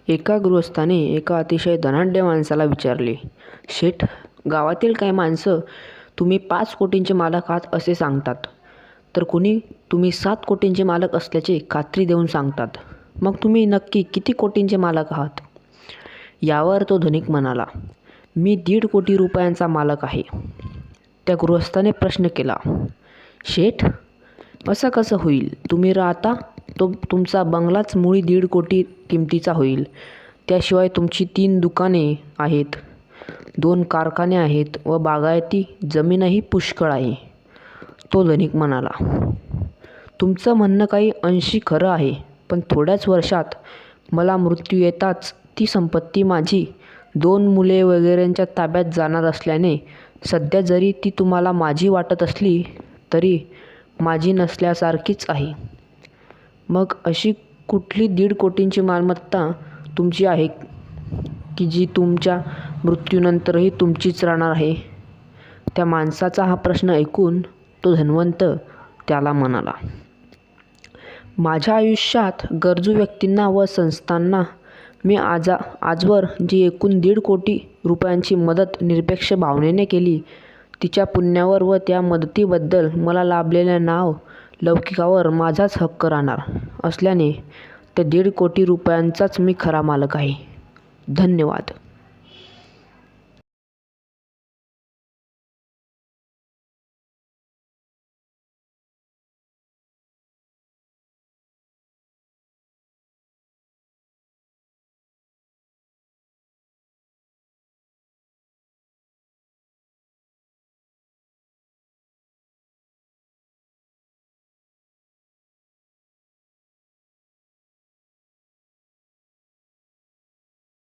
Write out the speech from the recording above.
एका गृहस्थाने एका अतिशय धनाढ्य माणसाला विचारले, शेठ, गावातील काही माणसं तुम्ही 5 कोटींचे मालक आहात असे सांगतात, तर कुणी तुम्ही 7 कोटींचे मालक असल्याचे खात्री देऊन सांगतात. मग तुम्ही नक्की किती कोटींचे मालक आहात? यावर तो धनिक म्हणाला, मी 1.5 कोटी रुपयांचा मालक आहे. त्या गृहस्थाने प्रश्न केला, शेठ, असं कसं होईल? तुम्ही राहता तो तुमचा बंगलाच मुळी 1.5 कोटी किमतीचा होईल. त्याशिवाय तुमची 3 दुकाने आहेत, 2 कारखाने आहेत व बागायती जमीनही पुष्कळ आहे. तो धनिक म्हणाला, तुमचं म्हणणं काही अंशी खरं आहे, पण थोड्याच वर्षात मला मृत्यू येताच ती संपत्ती माझी 2 मुले वगैरेंच्या ताब्यात जाणार असल्याने सध्या जरी ती तुम्हाला माझी वाटत असली तरी माझी नसल्यासारखीच आहे. मग अशी कुठली 1.5 कोटींची मालमत्ता तुमची आहे की जी तुमच्या मृत्यूनंतरही तुमचीच राहणार आहे? त्या माणसाचा हा प्रश्न ऐकून तो धनवंत त्याला म्हणाला, माझ्या आयुष्यात गरजू व्यक्तींना व संस्थांना मी आजवर जी एकूण 1.5 कोटी रुपयांची मदत निरपेक्ष भावनेने केली, तिच्या पुण्यावर व त्या मदतीबद्दल मला लाभलेल्या नाव लौकिकावर माझाच हक्क राहणार असल्याने त्या 1.5 कोटी रुपयांचाच मी खरा मालक आहे. धन्यवाद.